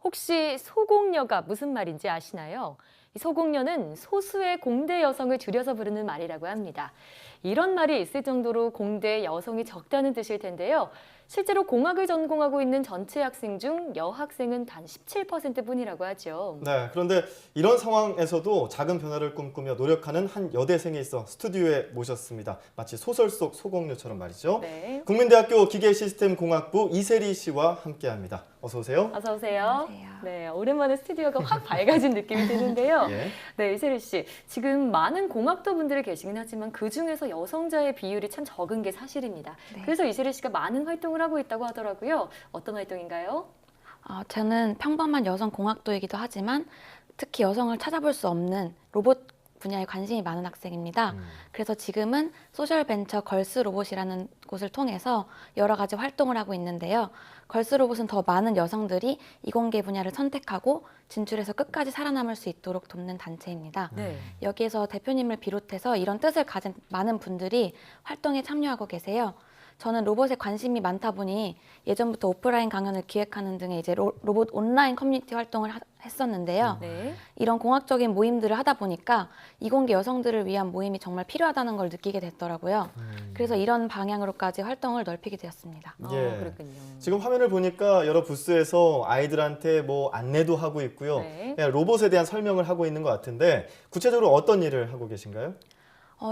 혹시 소공녀가 무슨 말인지 아시나요? 이 소공녀는 소수의 공대 여성을 줄여서 부르는 말이라고 합니다. 이런 말이 있을 정도로 공대에 여성이 적다는 뜻일 텐데요. 실제로 공학을 전공하고 있는 전체 학생 중 여학생은 단 17%뿐이라고 하죠. 네, 그런데 이런 상황에서도 작은 변화를 꿈꾸며 노력하는 한 여대생이 있어 스튜디오에 모셨습니다. 마치 소설 속 소공녀처럼 말이죠. 네. 국민대학교 기계시스템공학부 이세리 씨와 함께합니다. 어서 오세요. 어서 오세요. 안녕하세요. 네, 오랜만에 스튜디오가 확 밝아진 느낌이 드는데요. 예. 네, 이세리 씨. 지금 많은 공학도 분들이 계시긴 하지만 그중에서 여성자의 비율이 참 적은 게 사실입니다. 네. 그래서 이세리 씨가 많은 활동을 하고 있다고 하더라고요. 어떤 활동인가요? 저는 평범한 여성 공학도이기도 하지만 특히 여성을 찾아볼 수 없는 로봇 분야에 관심이 많은 학생입니다. 그래서 지금은 소셜벤처 걸스 로봇이라는 곳을 통해서 여러 가지 활동을 하고 있는데요. 걸스 로봇은 더 많은 여성들이 이공계 분야를 선택하고 진출해서 끝까지 살아남을 수 있도록 돕는 단체입니다. 네. 여기에서 대표님을 비롯해서 이런 뜻을 가진 많은 분들이 활동에 참여하고 계세요. 저는 로봇에 관심이 많다 보니 예전부터 오프라인 강연을 기획하는 등의 이제 로봇 온라인 커뮤니티 활동을 했었는데요. 네. 이런 공학적인 모임들을 하다 보니까 이공계 여성들을 위한 모임이 정말 필요하다는 걸 느끼게 됐더라고요. 그래서 이런 방향으로까지 활동을 넓히게 되었습니다. 예. 그렇군요. 지금 화면을 보니까 여러 부스에서 아이들한테 뭐 안내도 하고 있고요. 네. 로봇에 대한 설명을 하고 있는 것 같은데 구체적으로 어떤 일을 하고 계신가요?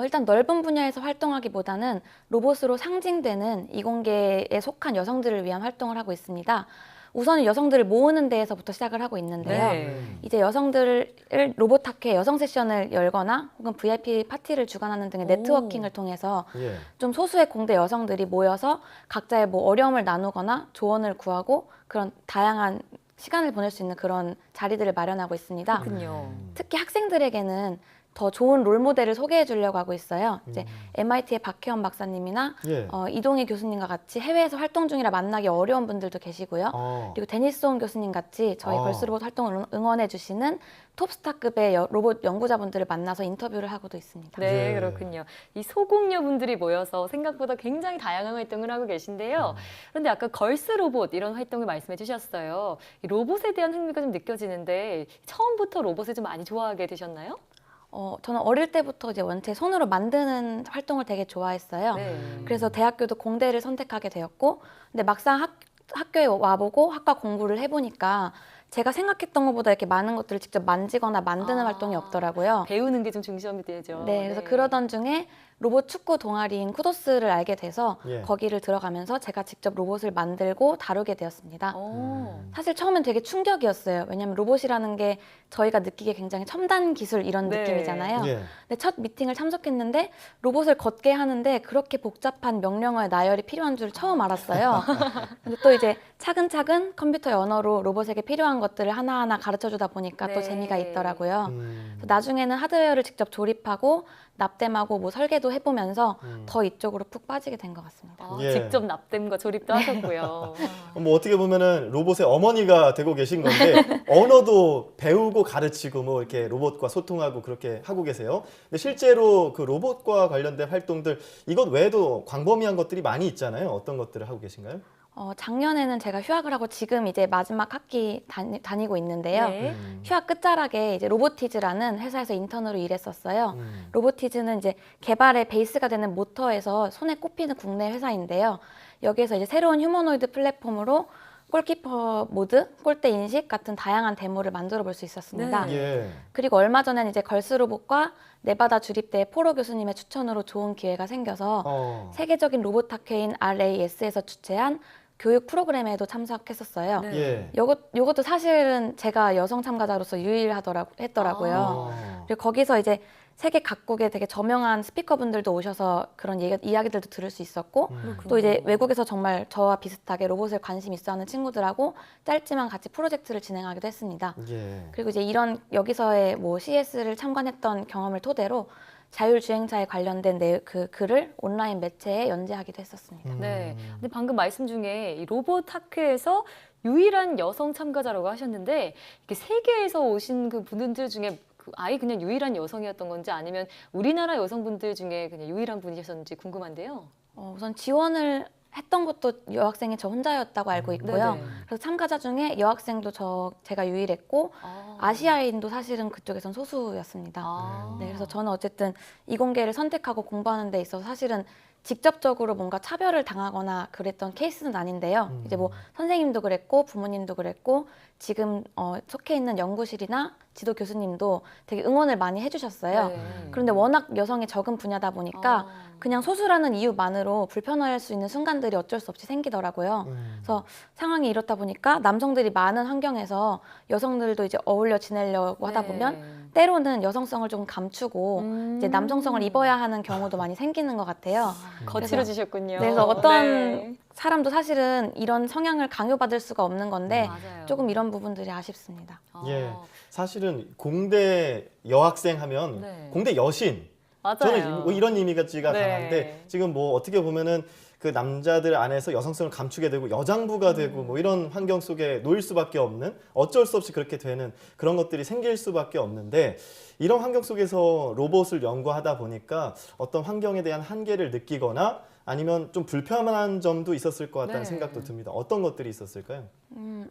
일단 넓은 분야에서 활동하기보다는 로봇으로 상징되는 이공계에 속한 여성들을 위한 활동을 하고 있습니다. 우선은 여성들을 모으는 데에서부터 시작을 하고 있는데요. 네. 이제 여성들을 로봇 학회 여성 세션을 열거나 혹은 VIP 파티를 주관하는 등의 오. 네트워킹을 통해서 예. 좀 소수의 공대 여성들이 모여서 각자의 뭐 어려움을 나누거나 조언을 구하고 그런 다양한 시간을 보낼 수 있는 그런 자리들을 마련하고 있습니다. 그렇군요. 특히 학생들에게는 더 좋은 롤 모델을 소개해 주려고 하고 있어요. 이제 MIT의 박혜원 박사님이나 예. 이동희 교수님과 같이 해외에서 활동 중이라 만나기 어려운 분들도 계시고요. 그리고 데니스온 교수님 같이 저희 걸스로봇 활동을 응원해 주시는 톱스타급의 로봇 연구자분들을 만나서 인터뷰를 하고도 있습니다. 네, 예. 그렇군요. 이 소공녀 분들이 모여서 생각보다 굉장히 다양한 활동을 하고 계신데요. 그런데 아까 걸스 로봇 이런 활동을 말씀해 주셨어요. 이 로봇에 대한 흥미가 좀 느껴지는데 처음부터 로봇을 좀 많이 좋아하게 되셨나요? 저는 어릴 때부터 이제 원체 손으로 만드는 활동을 되게 좋아했어요. 네. 그래서 대학교도 공대를 선택하게 되었고, 근데 막상 학교에 와보고 학과 공부를 해보니까 제가 생각했던 것보다 이렇게 많은 것들을 직접 만지거나 만드는 활동이 없더라고요. 배우는 게 좀 중점이 되죠. 네, 그래서 그러던 중에 로봇 축구 동아리인 쿠도스를 알게 돼서 예. 거기를 들어가면서 제가 직접 로봇을 만들고 다루게 되었습니다. 오. 사실 처음엔 되게 충격이었어요. 왜냐하면 로봇이라는 게 저희가 느끼기에 굉장히 첨단 기술 이런 네. 느낌이잖아요. 예. 근데 첫 미팅을 참석했는데 로봇을 걷게 하는데 그렇게 복잡한 명령어의 나열이 필요한 줄 처음 알았어요. 근데 또 이제 차근차근 컴퓨터의 언어로 로봇에게 필요한 것들을 하나하나 가르쳐주다 보니까 또 네. 재미가 있더라고요. 음. 그래서 나중에는 하드웨어를 직접 조립하고 납땜하고 뭐 설계도 해보면서 더 이쪽으로 푹 빠지게 된 것 같습니다. 예. 직접 납땜과 조립도 하셨고요. 뭐 어떻게 보면은 로봇의 어머니가 되고 계신 건데 언어도 배우고 가르치고 뭐 이렇게 로봇과 소통하고 그렇게 하고 계세요. 근데 실제로 그 로봇과 관련된 활동들 이것 외에도 광범위한 것들이 많이 있잖아요. 어떤 것들을 하고 계신가요? 작년에는 제가 휴학을 하고 지금 이제 마지막 학기 다니고 있는데요. 네. 휴학 끝자락에 이제 로보티즈라는 회사에서 인턴으로 일했었어요. 로보티즈는 이제 개발의 베이스가 되는 모터에서 손에 꼽히는 국내 회사인데요. 여기에서 이제 새로운 휴머노이드 플랫폼으로 골키퍼 모드, 골대 인식 같은 다양한 데모를 만들어 볼 수 있었습니다. 네. 예. 그리고 얼마 전에는 이제 걸스 로봇과 네바다 주립대 포로 교수님의 추천으로 좋은 기회가 생겨서 세계적인 로봇 학회인 RAS에서 주최한 교육 프로그램에도 참석했었어요. 네. 예. 요것도 사실은 제가 여성 참가자로서 했더라고요. 그리고 거기서 이제 세계 각국의 되게 저명한 스피커분들도 오셔서 그런 이야기들도 들을 수 있었고 또 이제 외국에서 정말 저와 비슷하게 로봇에 관심 있어하는 친구들하고 짧지만 같이 프로젝트를 진행하기도 했습니다. 예. 그리고 이제 이런 여기서의 뭐 CS를 참관했던 경험을 토대로 자율주행차에 관련된 그 글을 온라인 매체에 연재하기도 했었습니다. 네. 근데 방금 말씀 중에 이 로봇 학회에서 유일한 여성 참가자라고 하셨는데 이렇게 세계에서 오신 그 분들 중에 아예 그냥 유일한 여성이었던 건지 아니면 우리나라 여성분들 중에 그냥 유일한 분이셨는지 궁금한데요. 우선 지원을 했던 것도 여학생이 저 혼자였다고 알고 있고요. 네네. 그래서 참가자 중에 여학생도 제가 유일했고 아시아인도 사실은 그쪽에선 소수였습니다. 아. 네, 그래서 저는 어쨌든 이공계를 선택하고 공부하는 데 있어서 사실은 직접적으로 뭔가 차별을 당하거나 그랬던 케이스는 아닌데요. 이제 뭐 선생님도 그랬고 부모님도 그랬고 지금 속해 있는 연구실이나 지도 교수님도 되게 응원을 많이 해주셨어요. 네. 그런데 워낙 여성이 적은 분야다 보니까 그냥 소수라는 이유만으로 불편할 수 있는 순간들이 어쩔 수 없이 생기더라고요. 그래서 상황이 이렇다 보니까 남성들이 많은 환경에서 여성들도 이제 어울려 지내려고 하다 네. 보면 때로는 여성성을 좀 감추고 이제 남성성을 입어야 하는 경우도 많이 생기는 것 같아요. 거칠어지셨군요. 그래서 어떤 네. 사람도 사실은 이런 성향을 강요받을 수가 없는 건데 맞아요. 조금 이런 부분들이 아쉽습니다. 예, 사실은 공대 여학생 하면 네. 공대 여신. 맞아요. 저는 뭐 이런 이미지가 네. 강한데 지금 뭐 어떻게 보면은 그 남자들 안에서 여성성을 감추게 되고 여장부가 되고 뭐 이런 환경 속에 놓일 수밖에 없는 어쩔 수 없이 그렇게 되는 그런 것들이 생길 수밖에 없는데 이런 환경 속에서 로봇을 연구하다 보니까 어떤 환경에 대한 한계를 느끼거나 아니면 좀 불편한 점도 있었을 것 같다는 네. 생각도 듭니다. 어떤 것들이 있었을까요?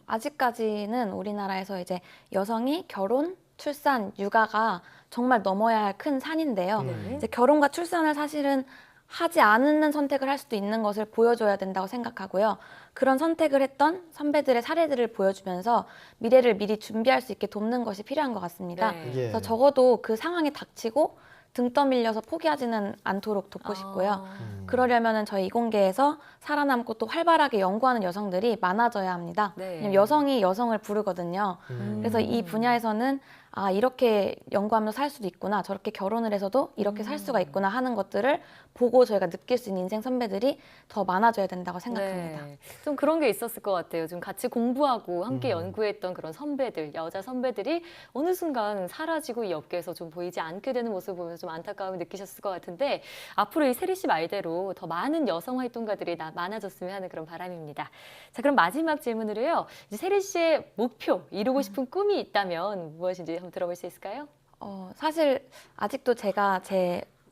아직까지는 우리나라에서 이제 여성이 결혼, 출산, 육아가 정말 넘어야 할 큰 산인데요. 네. 이제 결혼과 출산을 사실은 하지 않는 선택을 할 수도 있는 것을 보여줘야 된다고 생각하고요. 그런 선택을 했던 선배들의 사례들을 보여주면서 미래를 미리 준비할 수 있게 돕는 것이 필요한 것 같습니다. 네. 예. 그래서 적어도 그 상황에 닥치고 등 떠밀려서 포기하지는 않도록 돕고 싶고요. 그러려면 저희 이공계에서 살아남고 또 활발하게 연구하는 여성들이 많아져야 합니다. 네. 왜냐면 여성이 여성을 부르거든요. 그래서 이 분야에서는 이렇게 연구하면서 살 수도 있구나, 저렇게 결혼을 해서도 이렇게 살 수가 있구나 하는 것들을 보고 저희가 느낄 수 있는 인생 선배들이 더 많아져야 된다고 생각합니다. 네. 좀 그런 게 있었을 것 같아요. 좀 같이 공부하고 함께 연구했던 그런 선배들, 여자 선배들이 어느 순간 사라지고 이 업계에서 좀 보이지 않게 되는 모습을 보면서 좀 안타까움을 느끼셨을 것 같은데 앞으로 이 세리 씨 말대로 더 많은 여성 활동가들이 많아졌으면 하는 그런 바람입니다. 자, 그럼 마지막 질문으로요. 이제 세리 씨의 목표, 이루고 싶은 꿈이 있다면 무엇인지 한번 들어볼 수 있을까요? 사실 아직도 제가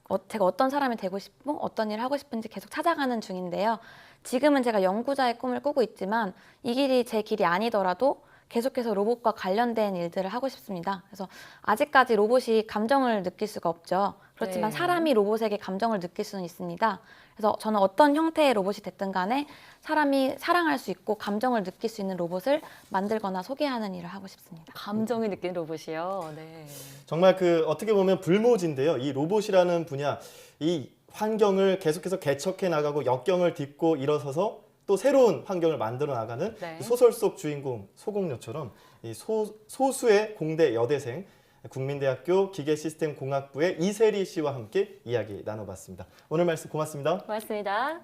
어떤 사람이 되고 싶고 어떤 일을 하고 싶은지 계속 찾아가는 중인데요. 지금은 제가 연구자의 꿈을 꾸고 있지만 이 길이 제 길이 아니더라도 계속해서 로봇과 관련된 일들을 하고 싶습니다. 그래서 아직까지 로봇이 감정을 느낄 수가 없죠. 그렇지만 네. 사람이 로봇에게 감정을 느낄 수는 있습니다. 그래서 저는 어떤 형태의 로봇이 됐든 간에 사람이 사랑할 수 있고 감정을 느낄 수 있는 로봇을 만들거나 소개하는 일을 하고 싶습니다. 감정을 느끼는 로봇이요. 네. 정말 그 어떻게 보면 불모지인데요. 이 로봇이라는 분야, 이 환경을 계속해서 개척해 나가고 역경을 딛고 일어서서 또 새로운 환경을 만들어 나가는 네. 소설 속 주인공 소공녀처럼 이 소수의 공대 여대생 국민대학교 기계시스템공학부의 이세리 씨와 함께 이야기 나눠봤습니다. 오늘 말씀 고맙습니다. 고맙습니다.